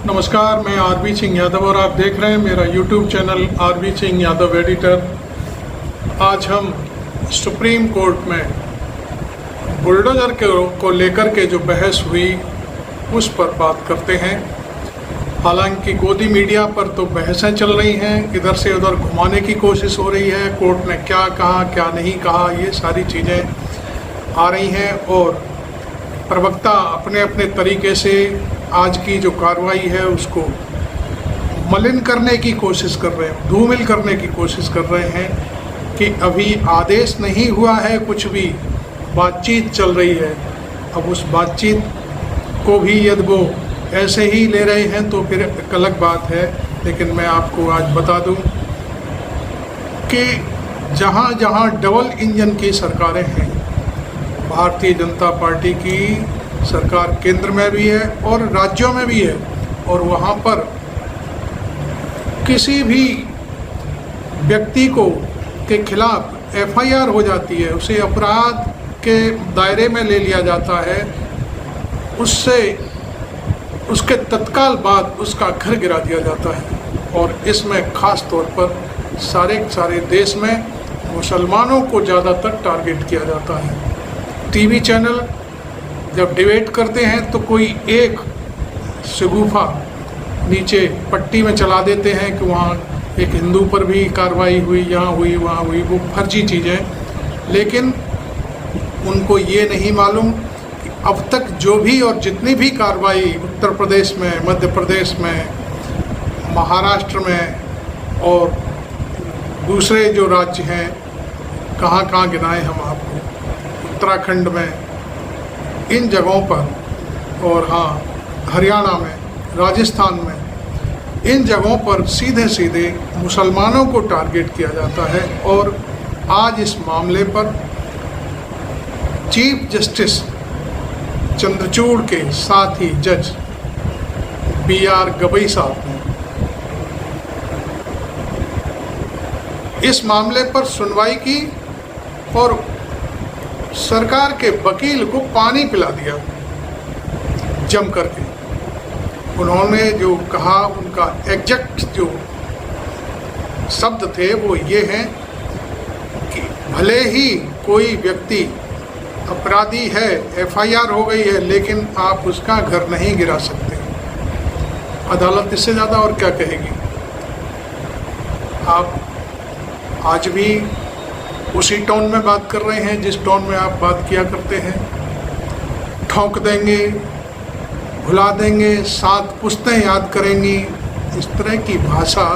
नमस्कार, मैं आरबी सिंह यादव और आप देख रहे हैं मेरा YouTube channel RB Singh Yadav editor. आज हम सुप्रीम कोर्ट में बुलडोजर को लेकर के जो बहस हुई उस पर बात करते हैं। हालांकि गोदी मीडिया पर तो बहसें चल रही हैं, इधर से उधर घुमाने की कोशिश हो रही है, कोर्ट ने क्या कहा क्या नहीं कहा, ये सारी चीज़ें आ रही हैं और प्रवक्ता अपने अपने तरीके से आज की जो कार्रवाई है उसको मलिन करने की कोशिश कर रहे हैं, धूमिल करने की कोशिश कर रहे हैं कि अभी आदेश नहीं हुआ है, कुछ भी बातचीत चल रही है। अब उस बातचीत को भी यदि वो ऐसे ही ले रहे हैं तो फिर एक अलग बात है। लेकिन मैं आपको आज बता दूं कि जहां जहां डबल इंजन की सरकारें हैं, भारतीय जनता पार्टी की सरकार केंद्र में भी है और राज्यों में भी है, और वहाँ पर किसी भी व्यक्ति के खिलाफ एफआईआर हो जाती है, उसे अपराध के दायरे में ले लिया जाता है, उसके तत्काल बाद उसका घर गिरा दिया जाता है। और इसमें ख़ास तौर पर सारे देश में मुसलमानों को ज़्यादातर टारगेट किया जाता है। टीवी चैनल जब डिबेट करते हैं तो कोई एक शगुफा नीचे पट्टी में चला देते हैं कि वहाँ एक हिंदू पर भी कार्रवाई हुई, यहाँ हुई वहाँ हुई, वो फर्जी चीज़ें। लेकिन उनको ये नहीं मालूम कि अब तक जो भी और जितनी भी कार्रवाई उत्तर प्रदेश में, मध्य प्रदेश में, महाराष्ट्र में और दूसरे जो राज्य हैं, कहाँ गिनाए हम आपको, उत्तराखंड में, इन जगहों पर, और हाँ हरियाणा में, राजस्थान में, इन जगहों पर सीधे सीधे मुसलमानों को टारगेट किया जाता है। और आज इस मामले पर चीफ जस्टिस चंद्रचूड़ के साथ ही जज BR गवई साहब ने इस मामले पर सुनवाई की और सरकार के वकील को पानी पिला दिया जम करके। उन्होंने जो कहा, उनका एग्जैक्ट जो शब्द थे वो ये हैं कि भले ही कोई व्यक्ति अपराधी है, एफआईआर हो गई है, लेकिन आप उसका घर नहीं गिरा सकते। अदालत इससे ज़्यादा और क्या कहेगी। आप आज भी उसी टोन में बात कर रहे हैं जिस टोन में आप बात किया करते हैं। ठोक देंगे, भुला देंगे, 7 पुश्तें याद करेंगी, इस तरह की भाषा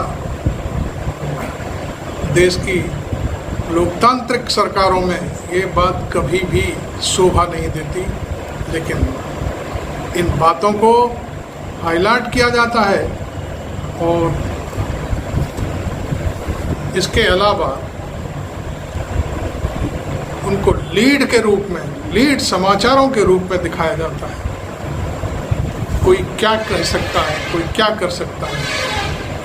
देश की लोकतांत्रिक सरकारों में ये बात कभी भी शोभा नहीं देती। लेकिन इन बातों को हाईलाइट किया जाता है और इसके अलावा उनको लीड के रूप में, लीड समाचारों के रूप में दिखाया जाता है। कोई क्या कह सकता है, कोई क्या कर सकता है,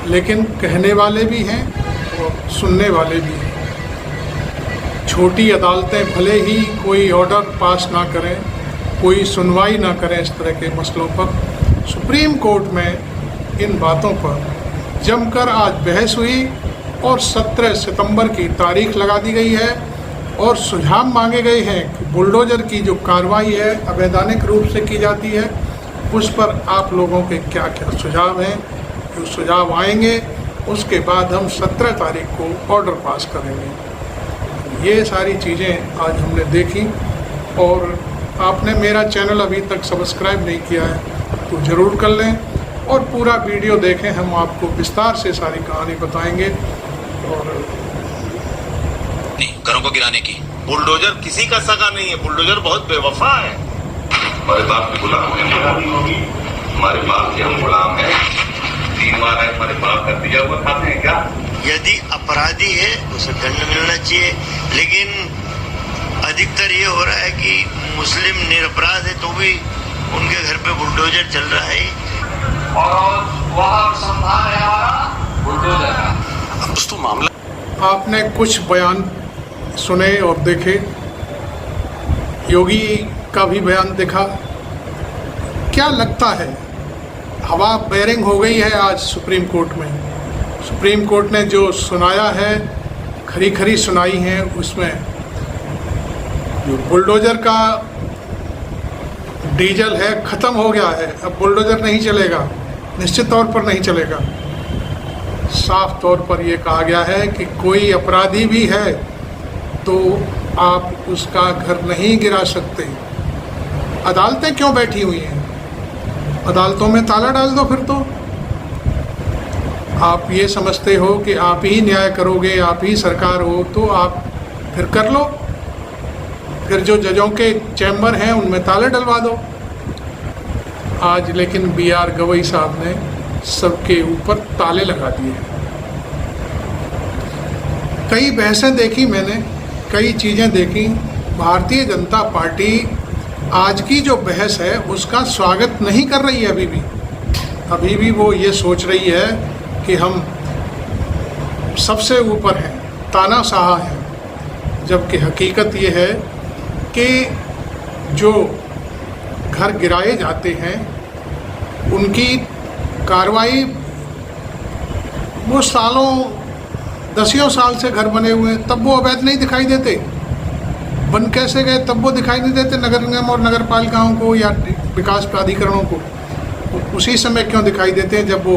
लेकिन कहने वाले भी हैं और सुनने वाले भी हैं। छोटी अदालतें भले ही कोई ऑर्डर पास ना करें, कोई सुनवाई ना करें इस तरह के मसलों पर, सुप्रीम कोर्ट में इन बातों पर जमकर आज बहस हुई और 17 सितंबर की तारीख लगा दी गई है और सुझाव मांगे गए हैं कि बुलडोजर की जो कार्रवाई है अवैधानिक रूप से की जाती है, उस पर आप लोगों के क्या क्या सुझाव हैं। जो सुझाव आएंगे उसके बाद हम 17 तारीख को ऑर्डर पास करेंगे। ये सारी चीज़ें आज हमने देखी। और आपने मेरा चैनल अभी तक सब्सक्राइब नहीं किया है तो ज़रूर कर लें और पूरा वीडियो देखें। हम आपको विस्तार से सारी कहानी बताएंगे। और घरों को गिराने की बुलडोजर किसी का सगा नहीं है, बुलडोजर बहुत बेवफा है। हमारे बाप की गुलाम है, हमारे बाप के हम गुलाम हैं। 3 बार है हमारे बाप का दिया हुआ खाते हैं क्या? यदि अपराधी है उसे दंड मिलना चाहिए, लेकिन अधिकतर ये हो रहा है कि मुस्लिम निरपराध है तो भी उनके घर पे बुलडोजर चल रहा है। और वहाँ संभाल है हमारा बुलडोजर। दोस्तों मामला आपने कुछ बयान सुने और देखे, योगी का भी बयान देखा। क्या लगता है हवा बेयरिंग हो गई है आज सुप्रीम कोर्ट में। सुप्रीम कोर्ट ने जो सुनाया है, खरी खरी सुनाई है, उसमें जो बुलडोज़र का डीजल है ख़त्म हो गया है। अब बुलडोज़र नहीं चलेगा, निश्चित तौर पर नहीं चलेगा। साफ तौर पर यह कहा गया है कि कोई अपराधी भी है तो आप उसका घर नहीं गिरा सकते। अदालतें क्यों बैठी हुई हैं? अदालतों में ताला डाल दो फिर तो। आप ये समझते हो कि आप ही न्याय करोगे, आप ही सरकार हो, तो आप फिर कर लो। फिर जो जजों के चैम्बर हैं उनमें ताले डलवा दो। आज लेकिन BR गवई साहब ने सबके ऊपर ताले लगा दिए। कई बहसें देखी मैंने, कई चीज़ें देखी। भारतीय जनता पार्टी आज की जो बहस है उसका स्वागत नहीं कर रही है। अभी भी वो ये सोच रही है कि हम सबसे ऊपर हैं, तानाशाह हैं, जबकि हकीकत ये है कि जो घर गिराए जाते हैं उनकी कार्रवाई, वो सालों दसियों साल से घर बने हुए हैं, तब वो अवैध नहीं दिखाई देते। बन कैसे गए तब वो दिखाई नहीं देते नगर निगम और नगर पालिकाओं को या विकास प्राधिकरणों को। उसी समय क्यों दिखाई देते हैं जब वो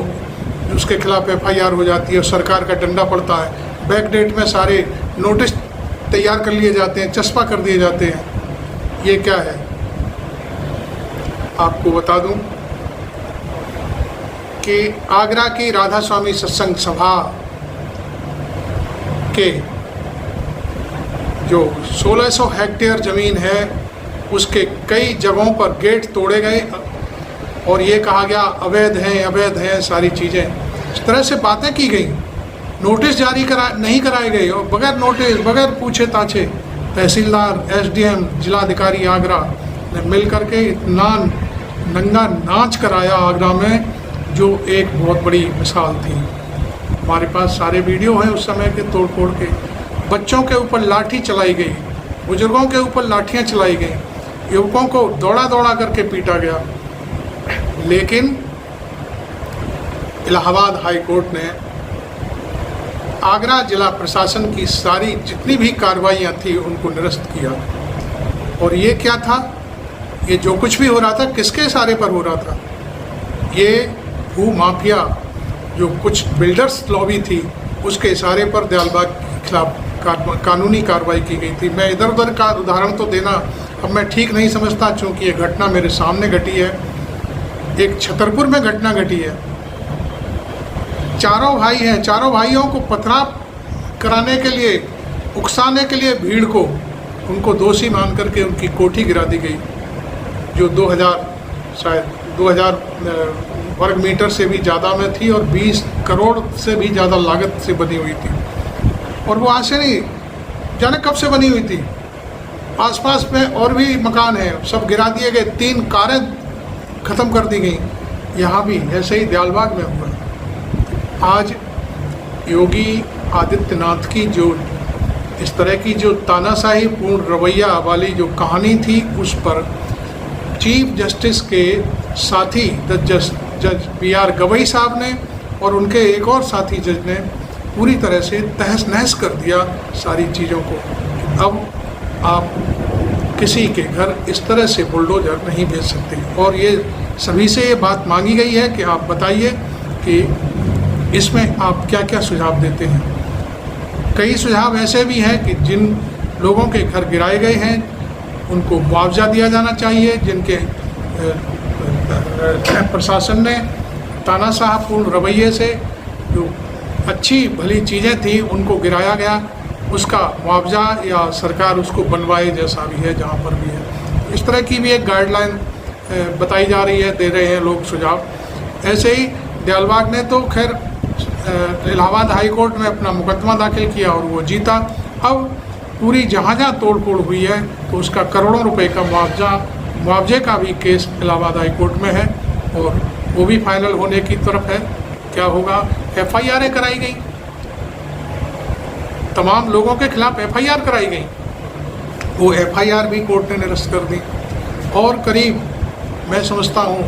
उसके खिलाफ FIR हो जाती है और सरकार का डंडा पड़ता है। बैक डेट में सारे नोटिस तैयार कर लिए जाते हैं, चस्पा कर दिए जाते हैं। ये क्या है? आपको बता दूं कि आगरा की राधा स्वामी सत्संग सभा के जो 1600 हेक्टेयर ज़मीन है उसके कई जगहों पर गेट तोड़े गए और ये कहा गया अवैध हैं सारी चीज़ें। इस तरह से बातें की गई, नोटिस जारी नहीं कराए गए और बगैर नोटिस, बगैर पूछे ताछे तहसीलदार, SDM, जिलाधिकारी आगरा ने मिल करके इतना नंगा नाच कराया आगरा में, जो एक बहुत बड़ी मिसाल थी। हमारे पास सारे वीडियो हैं उस समय के तोड़-फोड़ के। बच्चों के ऊपर लाठी चलाई गई, बुजुर्गों के ऊपर लाठियां चलाई गई, युवकों को दौड़ा दौड़ा करके पीटा गया। लेकिन इलाहाबाद हाई कोर्ट ने आगरा जिला प्रशासन की सारी जितनी भी कार्रवाइयाँ थी उनको निरस्त किया। और ये क्या था? ये जो कुछ भी हो रहा था किसके इशारे पर हो रहा था? ये भू माफिया, जो कुछ बिल्डर्स लॉबी थी, उसके इशारे पर दयालबाग के खिलाफ कानूनी कार्रवाई की गई थी। मैं इधर उधर का उदाहरण तो देना अब मैं ठीक नहीं समझता, चूँकि ये घटना मेरे सामने घटी है। एक छतरपुर में घटना घटी है। चारों भाई हैं, चारों भाइयों को पथराव कराने के लिए, उकसाने के लिए भीड़ को, उनको दोषी मान करके उनकी कोठी गिरा दी गई, जो 2000 वर्ग मीटर से भी ज़्यादा में थी और 20 करोड़ से भी ज़्यादा लागत से बनी हुई थी। और वो आज से नहीं जाने कब से बनी हुई थी। आसपास में और भी मकान हैं, सब गिरा दिए गए, 3 कारें ख़त्म कर दी गई। यहाँ भी ऐसे ही दयालबाग में हुआ। आज योगी आदित्यनाथ की जो इस तरह की जो तानाशाही पूर्ण रवैया वाली जो कहानी थी, उस पर चीफ जस्टिस के साथी जज BR गवई साहब ने और उनके एक और साथी जज ने पूरी तरह से तहस नहस कर दिया सारी चीज़ों को। अब आप किसी के घर इस तरह से बुलडोजर नहीं भेज सकते। और ये सभी से ये बात मांगी गई है कि आप बताइए कि इसमें आप क्या क्या सुझाव देते हैं। कई सुझाव ऐसे भी हैं कि जिन लोगों के घर गिराए गए हैं उनको मुआवजा दिया जाना चाहिए, जिनके प्रशासन ने तानाशाहपूर्ण रवैये से जो अच्छी भली चीज़ें थी उनको गिराया गया, उसका मुआवजा या सरकार उसको बनवाए, जैसा भी है जहाँ पर भी है। इस तरह की भी एक गाइडलाइन बताई जा रही है, दे रहे हैं लोग सुझाव। ऐसे ही दयालबाग ने तो खैर इलाहाबाद हाई कोर्ट में अपना मुकदमा दाखिल किया और वो जीता। अब पूरी जहाँ जहाँ तोड़ फोड़ हुई है तो उसका करोड़ों रुपए का मुआवजे का भी केस इलाहाबाद हाई कोर्ट में है और वो भी फाइनल होने की तरफ है। क्या होगा? FIR कराई गई, तमाम लोगों के खिलाफ FIR कराई गई, वो FIR भी कोर्ट ने निरस्त कर दी। और करीब मैं समझता हूँ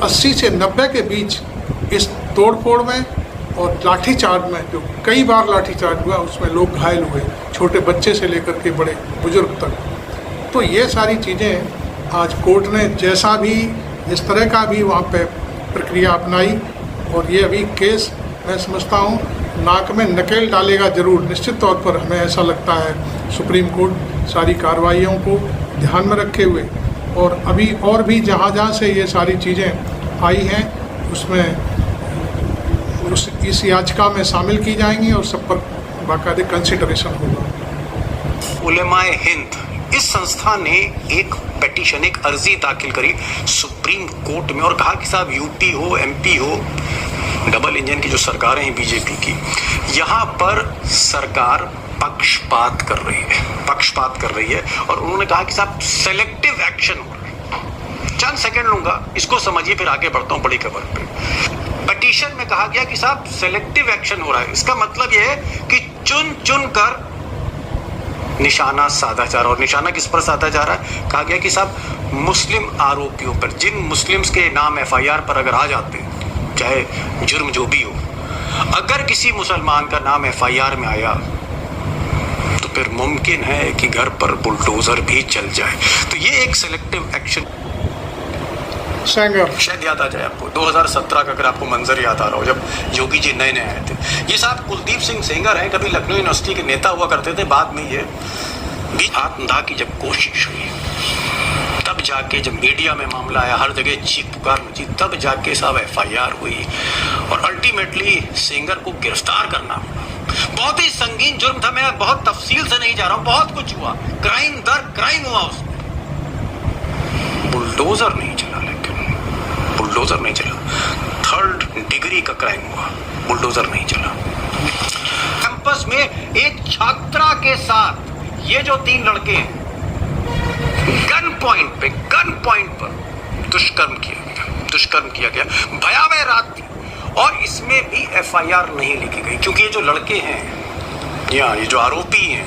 80 से 90 के बीच इस तोड़फोड़ में और लाठीचार्ज में, जो कई बार लाठीचार्ज हुआ, उसमें लोग घायल हुए, छोटे बच्चे से लेकर के बड़े बुजुर्ग तक। तो ये सारी चीज़ें आज कोर्ट ने जैसा भी इस तरह का भी वहाँ पे प्रक्रिया अपनाई, और ये अभी केस मैं समझता हूँ नाक में नकेल डालेगा ज़रूर। निश्चित तौर पर हमें ऐसा लगता है सुप्रीम कोर्ट सारी कार्रवाइयों को ध्यान में रखे हुए, और अभी और भी जहाँ से ये सारी चीज़ें आई हैं उसमें इस याचिका में शामिल की जाएंगी और सब पर बाकायदे कंसिडरेशन होगा। उलेमाए हिंद इस संस्था ने एक पेटिशन, एक अर्जी दाखिल करी सुप्रीम कोर्ट में और कहा कि साहब यूपी हो, एमपी हो, डबल इंजन की जो सरकारें हैं बीजेपी की, यहाँ पर सरकार पक्षपात कर रही है और उन्होंने कहा कि साहब सेलेक्टिव एक्शन हो रहा है। चंद सेकंड लूंगा, इसको समझिए, फिर आगे बढ़ता हूं बड़ी खबर पे। पिटीशन में कहा गया कि साहब सेलेक्टिव एक्शन हो रहा है। इसका मतलब यह है कि चुन कर निशाना साधा जा रहा है। और निशाना किस पर साधा जा रहा है? कहा गया कि साहब मुस्लिम आरोपियों पर, जिन मुस्लिम्स के नाम एफआईआर पर अगर आ जाते हैं, चाहे जुर्म जो भी हो, अगर किसी मुसलमान का नाम एफआईआर में आया तो फिर मुमकिन है कि घर पर बुलडोजर भी चल जाए। तो ये एक सेलेक्टिव एक्शन। सेंगर शायद याद आ जाए आपको 2017 का, अगर आपको मंजर याद आ रहा हो, जब योगी जी नए आए थे। ये साहब कुलदीप सिंह सेंगर हैं, कभी लखनऊ यूनिवर्सिटी के नेता हुआ करते थे, बाद में ये बीच आत्मदाह की जब कोशिश हुई, तब जाके जब मीडिया में मामला आया, हर जगह चीख पुकार मची, तब जाके साहब एफआईआर हुई और अल्टीमेटली सेंगर को गिरफ्तार करना पड़ा। बहुत ही संगीन जुर्म था, मैं बहुत तफसील से नहीं जा रहा हूँ, बहुत कुछ हुआ, क्राइम दर क्राइम हुआ उसमें। बुलडोजर नहीं चला, लेकिन बुलडोजर नहीं चला, 3rd डिग्री का क्राइम हुआ, बुलडोजर नहीं चला। कैंपस में एक छात्रा के साथ ये जो 3 लड़के हैं, गन पॉइंट पर दुष्कर्म किया गया, भयावह रात थी, और इसमें भी एफआईआर नहीं लिखी गई, क्योंकि ये जो लड़के हैं या ये जो आरोपी हैं,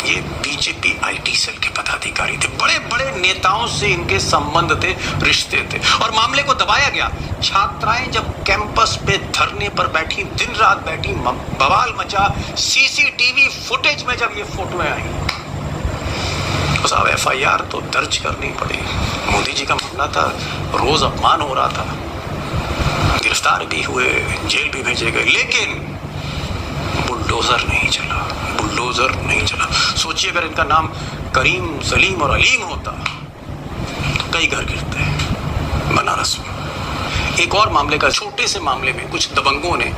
ये बीजेपी आईटी सेल के पदाधिकारी थे, बड़े बड़े नेताओं से इनके संबंध थे, रिश्ते थे, और मामले को दबाया गया। छात्राएं जब कैंपस पे धरने पर बैठी, दिन रात बैठी, बवाल मचा, सीसीटीवी फुटेज में जब ये फोटोएं आई तो साहब एफआईआर तो दर्ज करनी पड़ी। मोदी जी का मामला था, रोज अपमान हो रहा था, गिरफ्तार भी हुए, जेल भी भेजे गए, लेकिन बुलडोजर नहीं चला। सोचिए अगर इनका नाम करीम, सलीम और अलीम होता तो कई घर गिरते हैं बनारस में। एक और मामले का, छोटे से मामले में कुछ दबंगों ने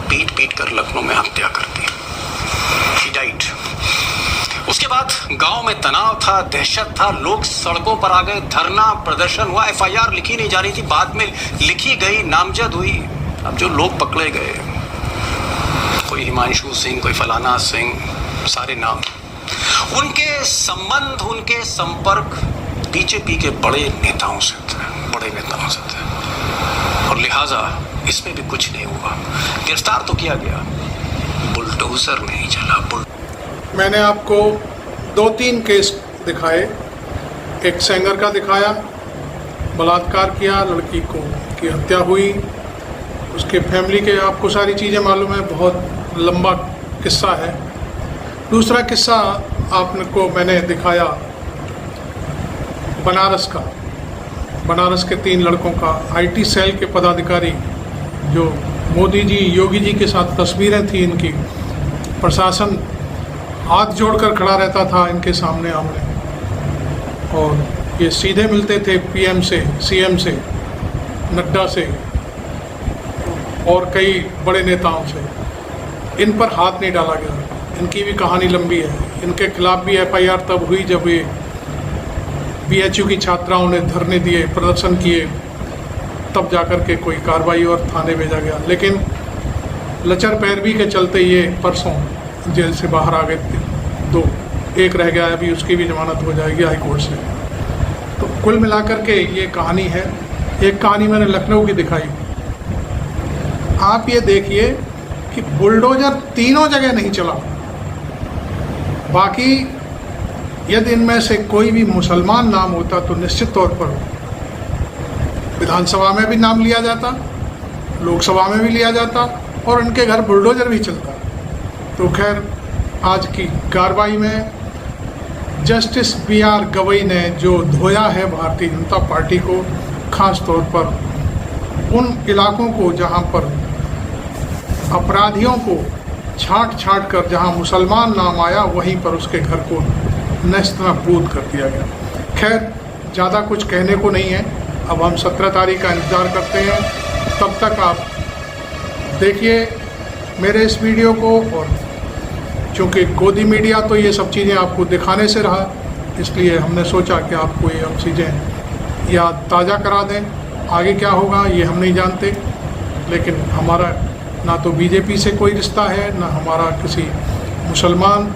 पीट कर लखनऊ में हत्या कर दी, डाइट। उसके बाद गांव में तनाव था, दहशत था, लोग सड़कों पर आ गए, धरना प्रदर्शन हुआ, एफआईआर लिखी नहीं जा रही थी, बाद में लिखी गई, नामजद हुई। अब जो लोग पकड़े गए, कोई हिमांशु सिंह, कोई फलाना सिंह, सारे नाम, उनके संबंध, उनके संपर्क बीजेपी के बड़े नेताओं से थे, और लिहाजा इसमें भी कुछ नहीं हुआ। गिरफ्तार तो किया गया, बुलडोजर नहीं चला। मैंने आपको 2-3 केस दिखाए, एक सेंगर का दिखाया, बलात्कार किया, लड़की की हत्या हुई, उसके फैमिली के आपको सारी चीज़ें मालूम है, बहुत लंबा किस्सा है। दूसरा किस्सा आपको मैंने दिखाया बनारस के 3 लड़कों का, आईटी सेल के पदाधिकारी, जो मोदी जी, योगी जी के साथ तस्वीरें थी इनकी, प्रशासन हाथ जोड़कर खड़ा रहता था इनके सामने आमने, और ये सीधे मिलते थे पीएम से, सीएम से, नड्डा से और कई बड़े नेताओं से। इन पर हाथ नहीं डाला गया। इनकी भी कहानी लंबी है। इनके खिलाफ भी एफआईआर तब हुई जब ये बीएचयू की छात्राओं ने धरने दिए, प्रदर्शन किए, तब जाकर के कोई कार्रवाई और थाने भेजा गया। लेकिन लचर पैरवी के चलते ये परसों जेल से बाहर आ गए थे। 2, एक रह गया, अभी उसकी भी जमानत हो जाएगी हाई कोर्ट से। तो कुल मिलाकर के ये कहानी है। एक कहानी मैंने लखनऊ की दिखाई। आप ये देखिए कि बुलडोजर तीनों जगह नहीं चला। बाकी यदि इनमें से कोई भी मुसलमान नाम होता तो निश्चित तौर पर विधानसभा में भी नाम लिया जाता, लोकसभा में भी लिया जाता और इनके घर बुलडोजर भी चलता। तो खैर आज की कार्रवाई में जस्टिस BR गवई ने जो धोया है भारतीय जनता पार्टी को, खास तौर पर उन इलाकों को जहां पर अपराधियों को छांट कर जहां मुसलमान नाम आया वहीं पर उसके घर को नेस्तनाबूद कर दिया गया। खैर ज़्यादा कुछ कहने को नहीं है, अब हम 17 तारीख का इंतज़ार करते हैं। तब तक आप देखिए मेरे इस वीडियो को, और चूँकि गोदी मीडिया तो ये सब चीज़ें आपको दिखाने से रहा, इसलिए हमने सोचा कि आपको ये अब चीज़ें याद ताज़ा करा दें। आगे क्या होगा ये हम नहीं जानते, लेकिन हमारा ना तो बीजेपी से कोई रिश्ता है, ना हमारा किसी मुसलमान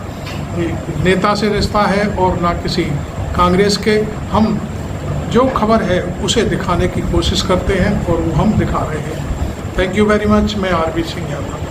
नेता से रिश्ता है और ना किसी कांग्रेस के। हम जो खबर है उसे दिखाने की कोशिश करते हैं और वो हम दिखा रहे हैं। Thank you very much. मैं RV सिंह यादव।